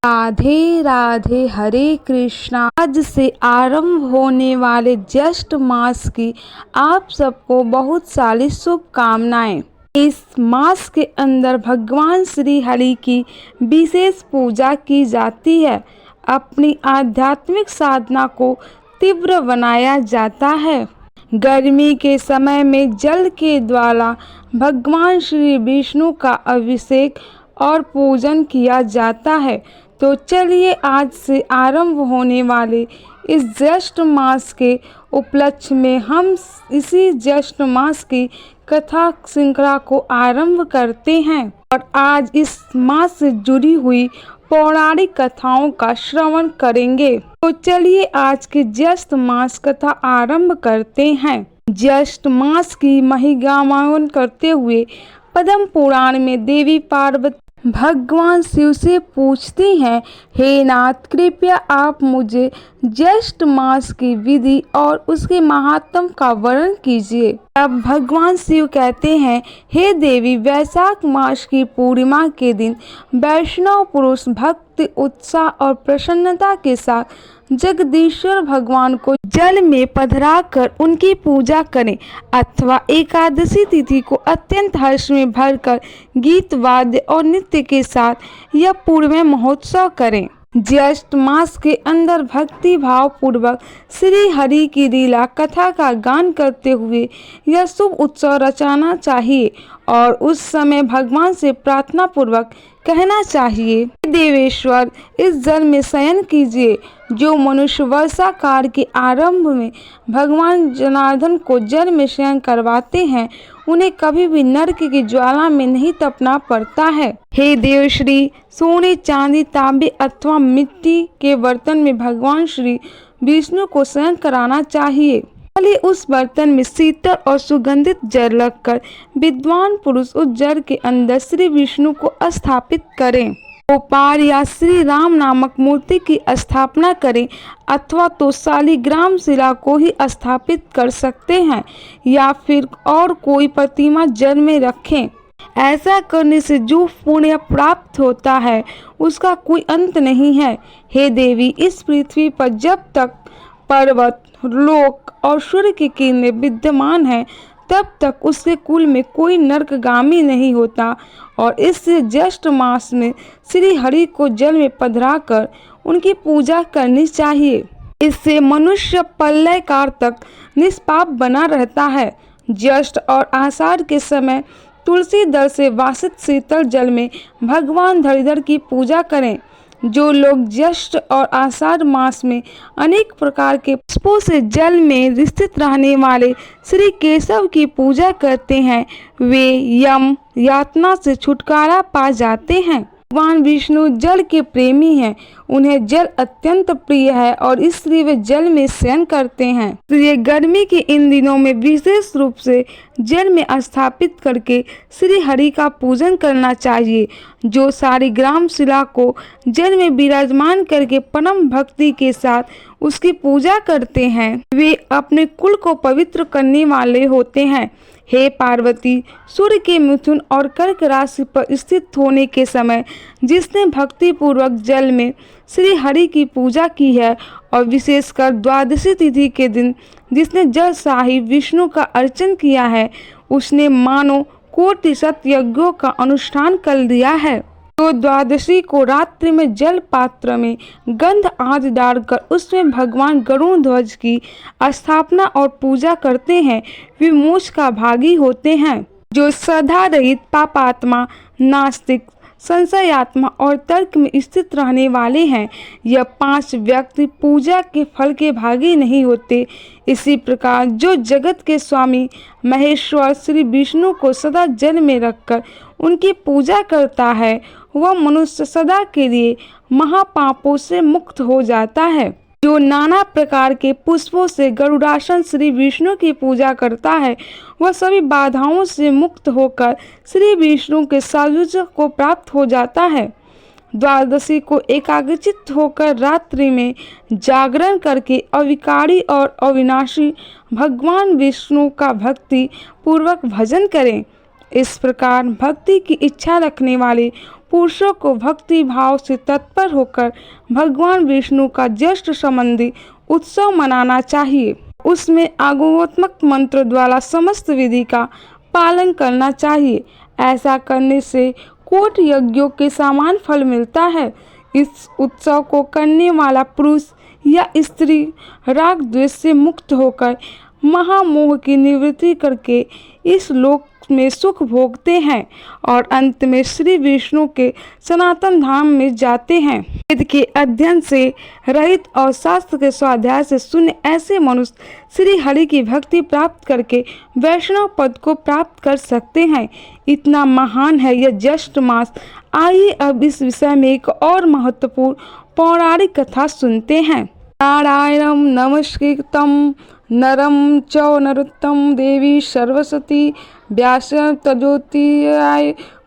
राधे राधे, हरे कृष्णा। आज से आरंभ होने वाले ज्येष्ठ मास की आप सबको बहुत सारी शुभकामनाएं। इस मास के अंदर भगवान श्री हरि की विशेष पूजा की जाती है। अपनी आध्यात्मिक साधना को तीव्र बनाया जाता है। गर्मी के समय में जल के द्वारा भगवान श्री विष्णु का अभिषेक और पूजन किया जाता है। तो चलिए आज से आरंभ होने वाले इस ज्येष्ठ मास के उपलक्ष्य में हम इसी ज्येष्ठ मास की कथा श्रृंखला को आरंभ करते हैं और आज इस मास से जुड़ी हुई पौराणिक कथाओं का श्रवण करेंगे। तो चलिए आज की ज्येष्ठ मास कथा आरंभ करते हैं। ज्येष्ठ मास की महिगामन करते हुए पद्म पुराण में देवी पार्वती भगवान शिव से पूछती हैं, हे नाथ, कृपया आप मुझे ज्येष्ठ मास की विधि और उसके महात्म का वर्णन कीजिए। तब भगवान शिव कहते हैं, हे देवी, वैशाख मास की पूर्णिमा के दिन वैष्णव पुरुष भक्ति, उत्साह और प्रसन्नता के साथ जगदीश्वर भगवान को जल में पधराकर उनकी पूजा करें अथवा एकादशी तिथि को अत्यंत हर्ष में भरकर गीत, वाद्य और नृत्य के साथ यह पूर्व महोत्सव करें। ज्येष्ठ मास के अंदर भक्ति भाव पूर्वक श्री हरि की लीला कथा का गान करते हुए यह शुभ उत्सव रचाना चाहिए और उस समय भगवान से प्रार्थना पूर्वक कहना चाहिए, देवेश्वर, इस जल में शयन कीजिए। जो मनुष्य वर्षा काल के आरंभ में भगवान जनार्दन को जल में शयन करवाते हैं उन्हें कभी भी नरक की ज्वाला में नहीं तपना पड़ता है। हे देवश्री, सोने, चांदी, तांबे अथवा मिट्टी के बर्तन में भगवान श्री विष्णु को शयन कराना चाहिए। पहले उस बर्तन में शीतल और सुगंधित जल रखकर विद्वान पुरुष उस जल के अंदर श्री विष्णु को स्थापित करें। गोपाल या श्री राम नामक मूर्ति की स्थापना करें अथवा तो शालिग्राम शिला को ही स्थापित कर सकते हैं या फिर और कोई प्रतिमा जल में रखें। ऐसा करने से जो पुण्य प्राप्त होता है उसका कोई अंत नहीं है। हे देवी, इस पृथ्वी पर जब तक पर्वत, लोक और सूर्य की किरणें विद्यमान है तब तक उसके कुल में कोई नरकगामी नहीं होता और इससे ज्येष्ठ मास में श्री हरि को जल में पधराकर उनकी पूजा करनी चाहिए। इससे मनुष्य प्रलय काल तक निष्पाप बना रहता है। ज्येष्ठ और आषाढ़ के समय तुलसी दल से वासित शीतल जल में भगवान धरिधर की पूजा करें। जो लोग ज्येष्ठ और आषाढ़ मास में अनेक प्रकार के पुष्पों से जल में स्थित रहने वाले श्री केशव की पूजा करते हैं वे यम यातना से छुटकारा पा जाते हैं। भगवान विष्णु जल के प्रेमी हैं, उन्हें जल अत्यंत प्रिय है और इसलिए वे जल में शयन करते हैं। इसलिए गर्मी के इन दिनों में विशेष रूप से जल में स्थापित करके श्री हरि का पूजन करना चाहिए। जो शालिग्राम शिला को जल में विराजमान करके परम भक्ति के साथ उसकी पूजा करते हैं वे अपने कुल को पवित्र करने वाले होते हैं। हे पार्वती, सूर्य के मिथुन और कर्क राशि पर स्थित होने के समय जिसने भक्ति पूर्वक जल में श्री हरि की पूजा की है और विशेषकर द्वादशी तिथि के दिन जिसने जल साहिब विष्णु का अर्चन किया है उसने मानो कोटि शत यज्ञों का अनुष्ठान कर लिया है। तो द्वादशी को रात्रि में जल पात्र में गंध आदि डालकर उसमें भगवान गरुड़ ध्वज की स्थापना और पूजा करते हैं वे मोक्ष का भागी होते हैं। जो श्रद्धा रहित, पापात्मा, नास्तिक, संशयात्मा और तर्क में स्थित रहने वाले हैं यह 5 व्यक्ति पूजा के फल के भागी नहीं होते। इसी प्रकार जो जगत के स्वामी महेश्वर श्री विष्णु को सदा जल में रखकर उनकी पूजा करता है वह मनुष्य सदा के लिए महापापों से मुक्त हो जाता है। जो नाना प्रकार के पुष्पों से गरुड़ासन श्री विष्णु की पूजा करता है वह सभी बाधाओं से मुक्त होकर श्री विष्णु के सायुज्य को प्राप्त हो जाता है। द्वादशी को एकाग्रचित्त होकर रात्रि में जागरण करके अविकारी और अविनाशी भगवान विष्णु का भक्ति पूर्वक भजन करें। इस प्रकार भक्ति की इच्छा रखने वाले पुरुषों को भक्ति भाव से तत्पर होकर भगवान विष्णु का ज्येष्ठ संबंधी उत्सव मनाना चाहिए। उसमें आगमनात्मक मंत्र द्वारा समस्त विधि का पालन करना चाहिए। ऐसा करने से कोटि यज्ञों के समान फल मिलता है। इस उत्सव को करने वाला पुरुष या स्त्री राग द्वेष से मुक्त होकर महामोह की निवृत्ति करके इस लोक में सुख भोगते हैं और अंत में श्री विष्णु के सनातन धाम में जाते हैं। वेद के अध्ययन से रहित और शास्त्र के स्वाध्याय से शून्य ऐसे मनुष्य श्री हरि की भक्ति प्राप्त करके वैष्णव पद को प्राप्त कर सकते हैं। इतना महान है यह ज्येष्ठ मास। आइए अब इस विषय में एक और महत्वपूर्ण पौराणिक कथा सुनते हैं। नारायणं नमस्कृतं नरं चैव नरोत्तमं देवी सरस्वती व्यासं ततो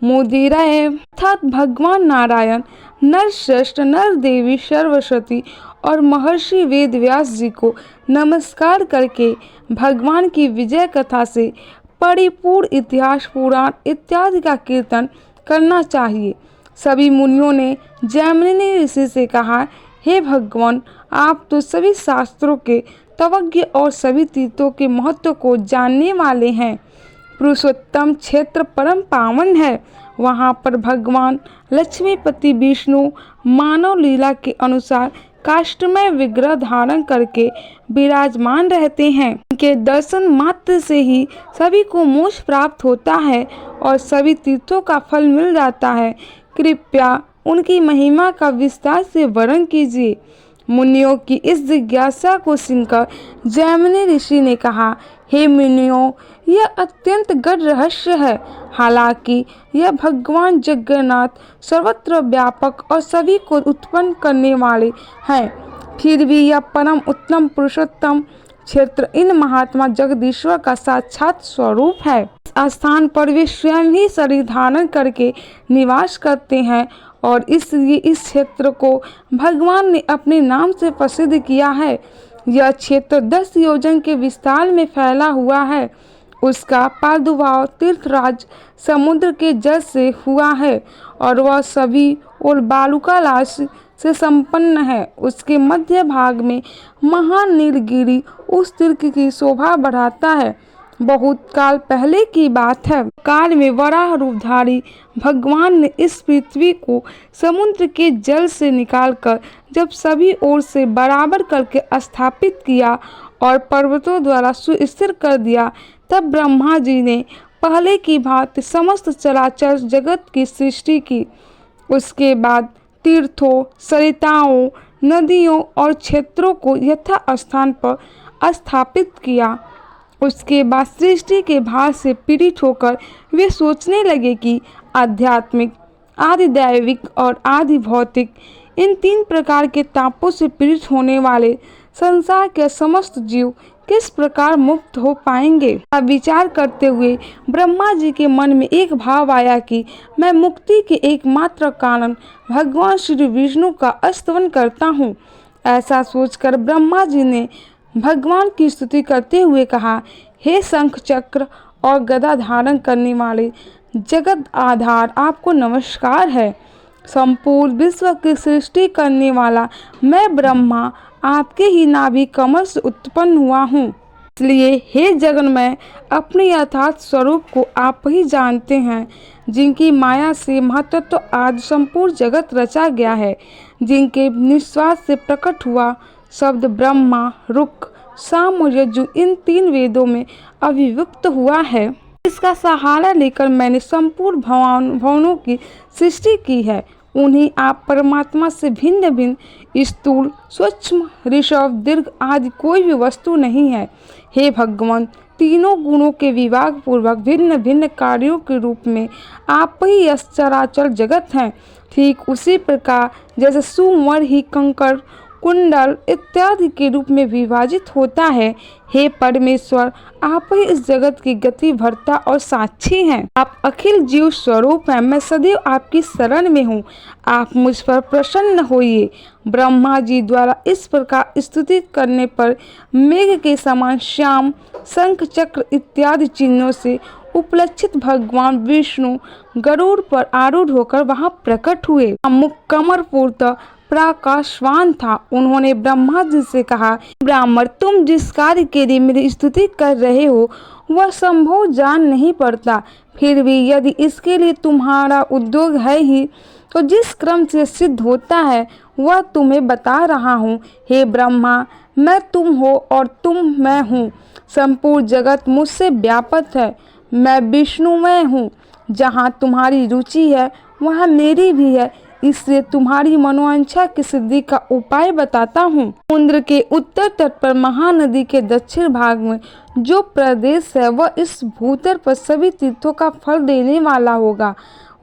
मुदीरये। अर्थात भगवान नारायण नर श्रेष्ठ नर देवी सरस्वती और महर्षि वेद व्यास जी को नमस्कार करके भगवान की विजय कथा से परिपूर्ण इतिहास पुराण इत्यादि का कीर्तन करना चाहिए। सभी मुनियों ने जैमिनी ऋषि से कहा, हे भगवान, आप तो सभी शास्त्रों के तवज्ञ और सभी तीर्थों के महत्व को जानने वाले हैं। पुरुषोत्तम क्षेत्र परम पावन है। वहाँ पर भगवान लक्ष्मीपति विष्णु मानव लीला के अनुसार काष्ठमय विग्रह धारण करके विराजमान रहते हैं। उनके दर्शन मात्र से ही सभी को मोक्ष प्राप्त होता है और सभी तीर्थों का फल मिल जाता है। कृपया उनकी महिमा का विस्तार से वर्णन कीजिए। मुनियों की इस जिज्ञासा को सुनकर जैमिनी ऋषि ने कहा, हे मुनियों, यह अत्यंत गढ़ रहस्य है। हालांकि यह भगवान जगन्नाथ सर्वत्र व्यापक और सभी को उत्पन्न करने वाले हैं, फिर भी यह परम उत्तम पुरुषोत्तम क्षेत्र इन महात्मा जगदीश्वर का साक्षात स्वरूप है। इस स्थान पर वे स्वयं ही शरीर धारण करके निवास करते हैं और इसलिए इस क्षेत्र को भगवान ने अपने नाम से प्रसिद्ध किया है। यह क्षेत्र 10 योजन के विस्तार में फैला हुआ है। उसका प्रादुर्भाव तीर्थराज समुद्र के जल से हुआ है और वह सभी और बालुकालाश से संपन्न है। उसके मध्य भाग में महान नीलगिरी उस तीर्थ की शोभा बढ़ाता है। बहुत काल पहले की बात है। काल में वराह रूपधारी भगवान ने इस पृथ्वी को समुद्र के जल से निकालकर जब सभी ओर से बराबर करके स्थापित किया और पर्वतों द्वारा सुस्थिर कर दिया, तब ब्रह्मा जी ने पहले की भांति समस्त चराचर जगत की सृष्टि की। उसके बाद तीर्थों, सरिताओं, नदियों और क्षेत्रों को यथा स्थान पर स्थापित किया। उसके बाद सृष्टि के भार से पीड़ित होकर वे सोचने लगे कि आध्यात्मिक, आदि दैविक और आदि भौतिक इन 3 प्रकार के तापों से पीड़ित होने वाले संसार के समस्त जीव किस प्रकार मुक्त हो पाएंगे। अब विचार करते हुए ब्रह्मा जी के मन में एक भाव आया कि मैं मुक्ति के एकमात्र कारण भगवान श्री विष्णु का स्तवन करता हूँ। ऐसा सोचकर ब्रह्मा जी ने भगवान की स्तुति करते हुए कहा, हे शंख चक्र और गदा धारण करने वाले जगत आधार, आपको नमस्कार है। संपूर्ण विश्व की सृष्टि करने वाला मैं ब्रह्मा आपके ही नाभि कमल से उत्पन्न हुआ हूँ। इसलिए हे जगन्मय, अपने यथार्थ स्वरूप को आप ही जानते हैं, जिनकी माया से महतत्व आदि संपूर्ण जगत रचा गया है, जिनके निश्वास से प्रकट हुआ शब्द ब्रह्मा, रुक, साम और यजु इन 3 वेदों में अभिव्यक्त हुआ है। इसका सहारा लेकर मैंने संपूर्ण भवनों की सृष्टि की है। उन्हीं आप परमात्मा से भिन्न भिन्न स्थूल, सूक्ष्म, ऋषभ, दीर्घ आदि कोई भी वस्तु नहीं है। हे भगवान, तीनों गुणों के विभाग पूर्वक भिन्न भिन्न कार्यों के रूप में आप ही यह चराचर जगत हैं। ठीक उसी प्रकार जैसे सुमर ही कंकड़, कुंडल इत्यादि के रूप में विभाजित होता है। हे परमेश्वर, आप ही इस जगत की गति भरता और साक्षी हैं। आप अखिल जीव स्वरूप हैं। मैं सदैव आपकी शरण में हूँ। आप मुझ पर प्रसन्न होइए। ब्रह्मा जी द्वारा इस प्रकार स्तुति करने पर मेघ के समान श्याम, शंख चक्र इत्यादि चिन्हों से उपलक्षित भगवान विष्णु गरुड़ पर आरूढ़ होकर वहां प्रकट हुए। मुख कमरपूर्त प्रकाशवान था। उन्होंने ब्रह्मा जी से कहा, ब्राह्मण, तुम जिस कार्य के लिए मेरी स्तुति कर रहे हो वह संभव जान नहीं पड़ता, फिर भी यदि इसके लिए तुम्हारा उद्योग है ही तो जिस क्रम से सिद्ध होता है वह तुम्हें बता रहा हूँ। हे ब्रह्मा, मैं तुम हो और तुम मैं हूँ। संपूर्ण जगत मुझसे व्याप्त है। मैं विष्णुमय हूँ। जहाँ तुम्हारी रुचि है वहाँ मेरी भी है, इसलिए तुम्हारी मनोवांछा की सिद्धि का उपाय बताता हूँ। समुद्र के उत्तर तट पर महानदी के दक्षिण भाग में जो प्रदेश है वह इस भूतल पर सभी तीर्थों का फल देने वाला होगा।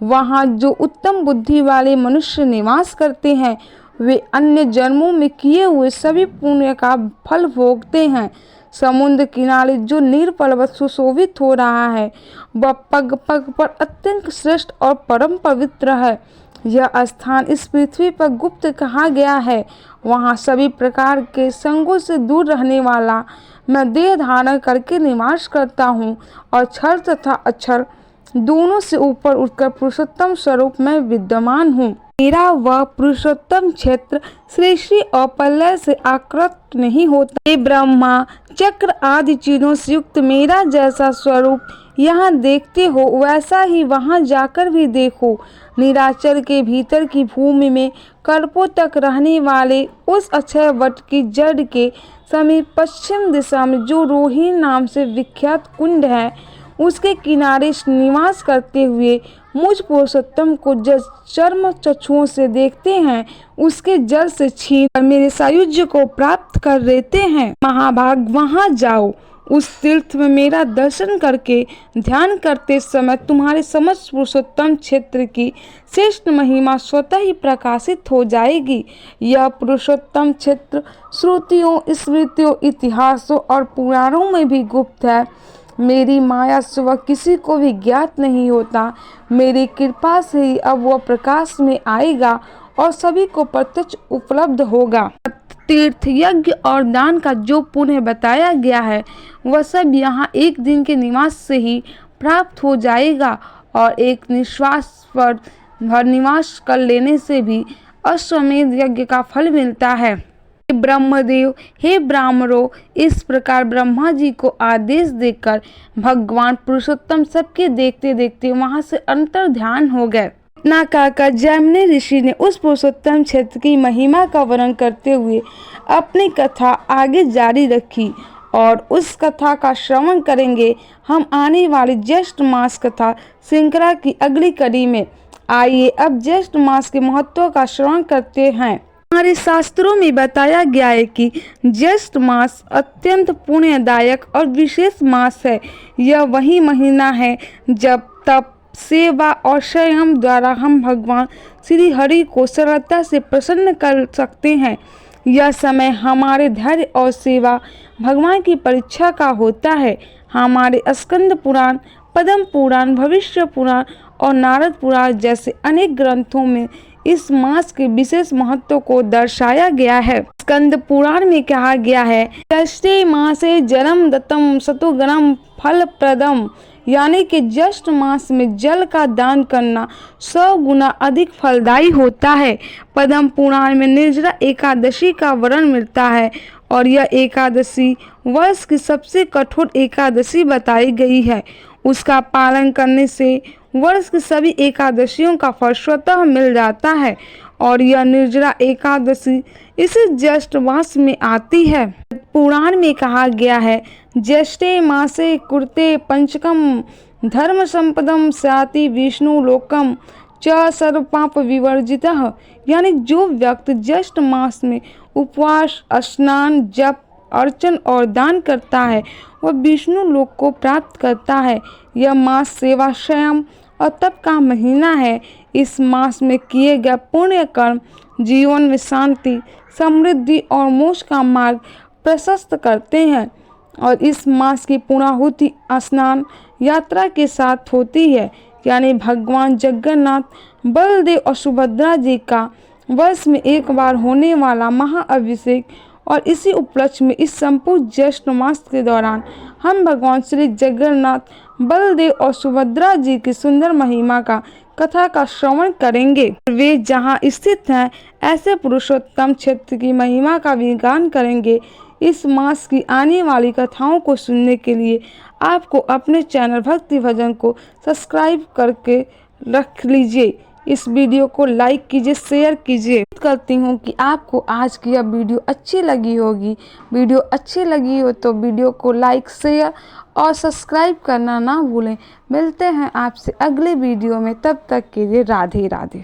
वहाँ जो उत्तम बुद्धि वाले मनुष्य निवास करते हैं वे अन्य जन्मों में किए हुए सभी पुण्य का फल भोगते हैं। समुद्र किनारे जो नील पर्वत सुशोभित हो रहा है वह पग पग पर अत्यंत श्रेष्ठ और परम पवित्र है। यह स्थान इस पृथ्वी पर गुप्त कहा गया है। वहाँ सभी प्रकार के संगों से दूर रहने वाला मैं देह धारण करके निवास करता हूँ और क्षर तथा अक्षर दोनों से ऊपर उठकर पुरुषोत्तम स्वरूप में विद्यमान हूँ। मेरा वह पुरुषोत्तम क्षेत्र सृष्टि और प्रलय से आकृष्ट नहीं होता। हे ब्रह्मा, चक्र आदि चीजों से युक्त मेरा जैसा स्वरूप यहाँ देखते हो वैसा ही वहाँ जाकर भी देखो। निराचल के भीतर की भूमि में कल्पों तक रहने वाले उस अक्षय वट की जड़ के समीप पश्चिम दिशा में जो रोहिणी नाम से विख्यात कुंड है उसके किनारे निवास करते हुए मुझ पुरुषोत्तम को जिस चर्म चक्षुओं से देखते हैं उसके जल से छीन कर मेरे सायुज्य को प्राप्त कर लेते हैं। महाभाग, वहां जाओ। उस तीर्थ में मेरा दर्शन करके ध्यान करते समय तुम्हारे समस्त पुरुषोत्तम क्षेत्र की श्रेष्ठ महिमा स्वतः ही प्रकाशित हो जाएगी। यह पुरुषोत्तम क्षेत्र श्रुतियों, स्मृतियों, इतिहासों और पुराणों में भी गुप्त है। मेरी माया से वह किसी को भी ज्ञात नहीं होता। मेरी कृपा से ही अब वह प्रकाश में आएगा और सभी को प्रत्यक्ष उपलब्ध होगा। तीर्थ, यज्ञ और दान का जो पुण्य बताया गया है वह सब यहाँ एक दिन के निवास से ही प्राप्त हो जाएगा और एक निश्वास पर भर निवास कर लेने से भी अश्वमेध यज्ञ का फल मिलता है। ब्रह्मदेव, हे ब्राह्मणों, इस प्रकार ब्रह्मा जी को आदेश देकर भगवान पुरुषोत्तम सबके देखते देखते वहां से अंतर ध्यान हो गए। इतना कहकर जैमिनी ऋषि ने उस पुरुषोत्तम क्षेत्र की महिमा का वर्णन करते हुए अपनी कथा आगे जारी रखी और उस कथा का श्रवण करेंगे हम आने वाली ज्येष्ठ मास कथा श्रृंखला की अगली कड़ी में। आइए अब ज्येष्ठ मास के महत्व का श्रवण करते हैं। हमारे शास्त्रों में बताया गया है कि ज्येष्ठ मास अत्यंत पुण्यदायक और विशेष मास है। यह वही महीना है जब तप, सेवा और संयम द्वारा हम भगवान श्री हरि को सरलता से प्रसन्न कर सकते हैं। यह समय हमारे धैर्य और सेवा भगवान की परीक्षा का होता है। हमारे स्कंद पुराण, पद्म पुराण, भविष्य पुराण और नारद पुराण जैसे अनेक ग्रंथों में इस मास के विशेष महत्व को दर्शाया गया है। स्कंद पुराण में कहा गया है, ज्येष्ठे मासे जलम दत्तम सतुगणम फल प्रदम, यानी कि ज्येष्ठ मास में जल का दान करना 100 गुना अधिक फलदायी होता है। पद्म पुराण में निर्जला एकादशी का वर्णन मिलता है और यह एकादशी वर्ष की सबसे कठोर एकादशी बताई गई है। उसका पालन करने से वर्ष की सभी एकादशियों का फल स्वतः मिल जाता है और यह निर्जला एकादशी इसी ज्येष्ठ मास में आती है। पुराण में कहा गया है, ज्येष्ठे मासे कुरुते पंचकम धर्म संपदम स्याति विष्णु लोकम च सर्व पाप विवर्जितः, यानी जो व्यक्ति ज्येष्ठ मास में उपवास, स्नान, जप, अर्चन और दान करता है वह विष्णु लोक को प्राप्त करता है। यह मास सेवा, संयम और तप का महीना है। इस मास में किए गए पुण्य कर्म जीवन में शांति, समृद्धि और मोक्ष का मार्ग प्रशस्त करते हैं और इस मास की पूर्णाहुति स्नान यात्रा के साथ होती है, यानी भगवान जगन्नाथ, बलदेव और सुभद्रा जी का वर्ष में एक बार होने वाला महाअभिषेक। और इसी उपलक्ष्य में इस संपूर्ण ज्येष्ठ मास के दौरान हम भगवान श्री जगन्नाथ बलदेव और सुभद्रा जी की सुंदर महिमा का कथा का श्रवण करेंगे। वे जहां स्थित हैं ऐसे पुरुषोत्तम क्षेत्र की महिमा का भी गान करेंगे। इस मास की आने वाली कथाओं को सुनने के लिए आपको अपने चैनल भक्ति भजन को सब्सक्राइब करके रख लीजिए। इस वीडियो को लाइक कीजिए, शेयर कीजिए। उम्मीद करती हूँ कि आपको आज की यह वीडियो अच्छी लगी होगी। वीडियो अच्छी लगी हो तो वीडियो को लाइक, शेयर और सब्सक्राइब करना ना भूलें। मिलते हैं आपसे अगले वीडियो में, तब तक के लिए राधे राधे।